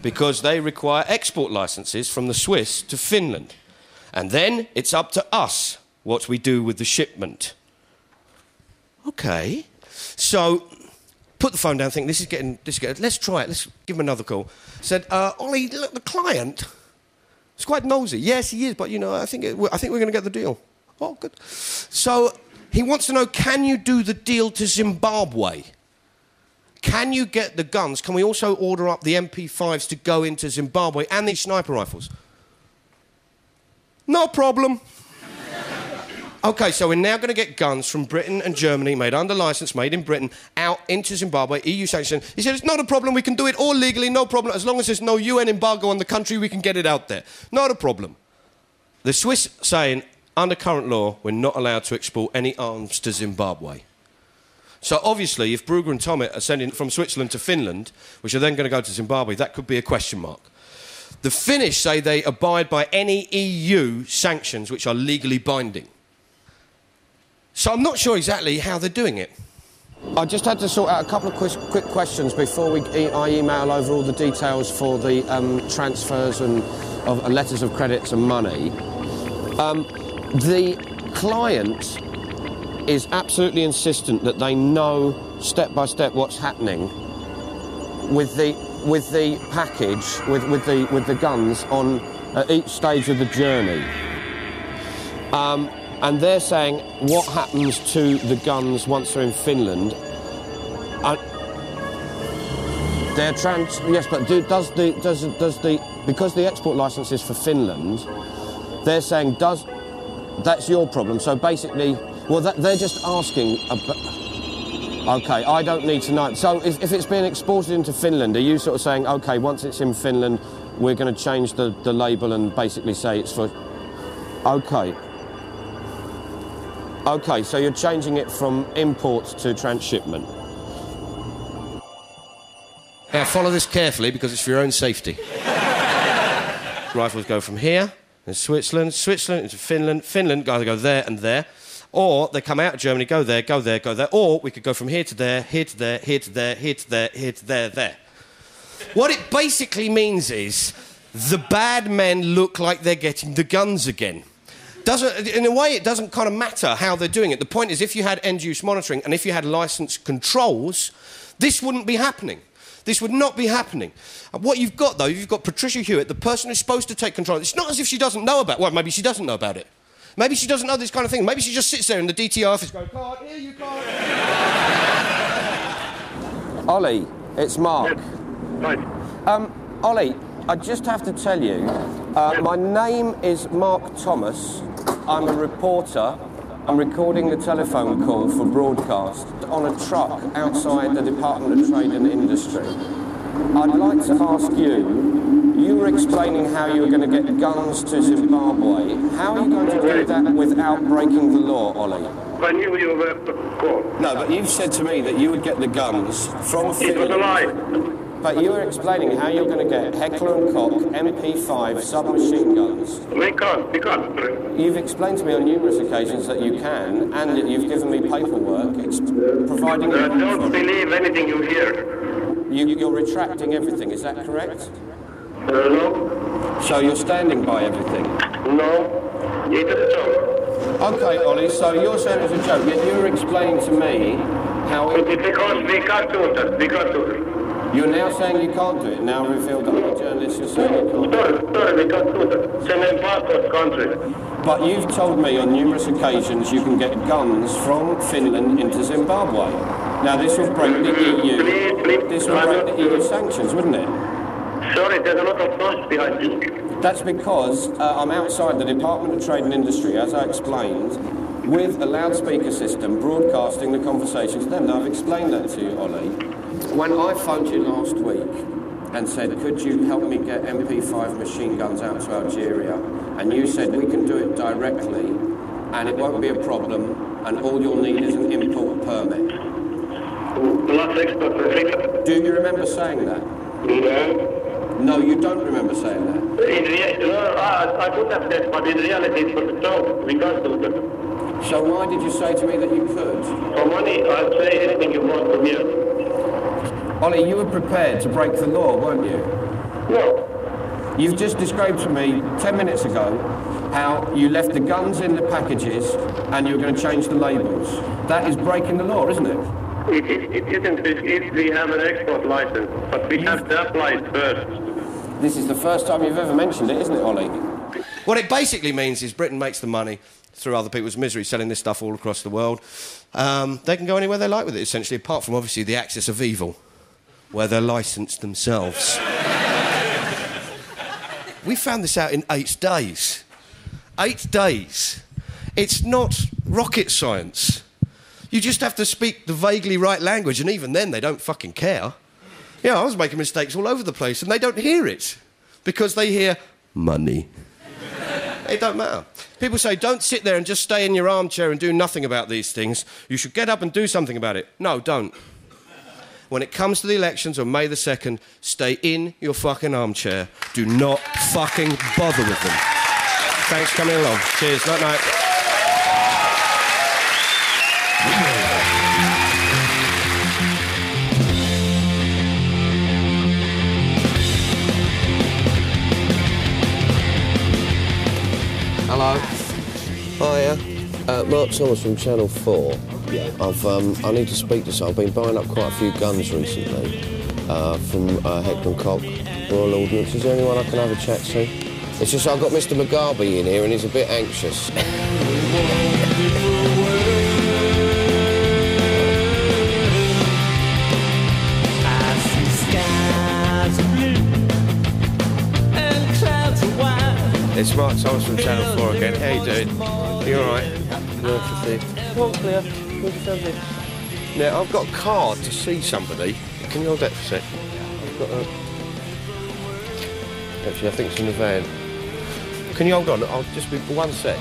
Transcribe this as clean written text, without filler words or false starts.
because they require export licenses from the Swiss to Finland. And then it's up to us what we do with the shipment. OK. So, put the phone down, think, this is getting, let's try it, let's give him another call. Said, Ollie, look, the client is quite nosy. Yes, he is, but, you know, I think we're going to get the deal. Oh, good. So, he wants to know, can you do the deal to Zimbabwe? Can you get the guns? Can we also order up the MP5s to go into Zimbabwe and these sniper rifles? No problem. OK, so we're now going to get guns from Britain and Germany, made under licence, made in Britain, out into Zimbabwe, EU sanction. He said, it's not a problem, we can do it all legally, no problem. As long as there's no UN embargo on the country, we can get it out there. Not a problem. The Swiss saying, under current law, we're not allowed to export any arms to Zimbabwe. So obviously, if Brugger and Tomet are sending from Switzerland to Finland, which are then going to go to Zimbabwe, that could be a question mark. The Finnish say they abide by any EU sanctions which are legally binding. So I'm not sure exactly how they're doing it. I just had to sort out a couple of quick questions before I email over all the details for the transfers and of letters of credits and money. The client is absolutely insistent that they know step by step what's happening with the package, with the guns on at each stage of the journey. And they're saying what happens to the guns once they're in Finland. Yes, but does the because the export license is for Finland, they're saying that's your problem. So basically, well, they're just asking. OK, I don't need to know. So if it's being exported into Finland, are you sort of saying, OK, once it's in Finland, we're going to change the label and basically say it's for... OK. OK, so you're changing it from import to transshipment. Now, follow this carefully because it's for your own safety. Rifles go from here, then Switzerland into Finland. Finland, either go there and there. Or they come out of Germany, go there, go there, go there. Or we could go from here to there, here to there, here to there, here to there, here to there, there. What it basically means is the bad men look like they're getting the guns again. In a way, it doesn't kind of matter how they're doing it. The point is, if you had end-use monitoring and if you had licence controls, this wouldn't be happening. This would not be happening. What you've got, though, you've got Patricia Hewitt, the person who's supposed to take control. It's not as if she doesn't know about it. Well, maybe she doesn't know about it. Maybe she doesn't know this kind of thing. Maybe she just sits there in the DTR office going, can't hear you, can't. Ollie, it's Mark. Yes. Right. Ollie, I just have to tell you, my name is Mark Thomas. I'm a reporter. I'm recording the telephone call for broadcast on a truck outside the Department of Trade and Industry. I'd like to ask you were explaining how you were going to get guns to Zimbabwe. How are you going to do that without breaking the law, Ollie? I knew you were the call. No, but you've said to me that you would get the guns from Finland. It was a lie. But you were explaining how you're going to get Heckler & Koch MP5 submachine guns. We can't. You've explained to me on numerous occasions that you can, and that you've given me paperwork providing... don't believe anything you hear. You're retracting everything, is that correct? No. So you're standing by everything? No. It's a joke. OK, Ollie, so you're saying it's a joke, yet you were explaining to me how... Because we can't do that. We can't do it. You're now saying you can't do it, now revealed that other journalists are saying you can't do it. Sorry, we can't do that. It's an embargoed country. But you've told me on numerous occasions you can get guns from Finland into Zimbabwe. Now this would break the EU. This would break the EU sanctions, wouldn't it? Sorry, there's a lot of noise behind you. That's because I'm outside the Department of Trade and Industry, as I explained, with a loudspeaker system broadcasting the conversations to them. Now I've explained that to you, Ollie. When I phoned you last week and said, could you help me get MP5 machine guns out to Algeria, and you said we can do it directly and it won't be a problem and all you'll need is an import permit. Do you remember saying that? No. No, you don't remember saying that? I could have said, but in reality it was a joke. We can't do that. So why did you say to me that you could? For money, I'll say anything you want to hear. Ollie, you were prepared to break the law, weren't you? No. You've just described to me 10 minutes ago how you left the guns in the packages and you were going to change the labels. That is breaking the law, isn't it? It isn't if we have an export license, but we have to apply it first. This is the first time you've ever mentioned it, isn't it, Ollie? What it basically means is Britain makes the money through other people's misery, selling this stuff all across the world. They can go anywhere they like with it, essentially, apart from, obviously, the axis of evil, where they're licensed themselves. We found this out in 8 days. 8 days. It's not rocket science. You just have to speak the vaguely right language, and even then, they don't fucking care. Yeah, I was making mistakes all over the place, and they don't hear it, because they hear money. It don't matter. People say, don't sit there and just stay in your armchair and do nothing about these things. You should get up and do something about it. No, don't. When it comes to the elections on May the 2nd, stay in your fucking armchair. Do not fucking bother with them. Thanks for coming along. Cheers. Night-night. Hello. Hiya. Mark Thomas from Channel 4. Yeah. I need to speak to someone. I've been buying up quite a few guns recently from Hector & Koch, Royal Ordnance. Is there anyone I can have a chat to? It's just I've got Mr Mugabe in here and he's a bit anxious. It's Mark Thomas from Channel 4 again. How you doing? You alright? All clear. Now, I've got a card to see somebody. Can you hold that for a sec? I've got a... Actually, I think it's in the van. Can you hold on? I'll just be for 1 sec.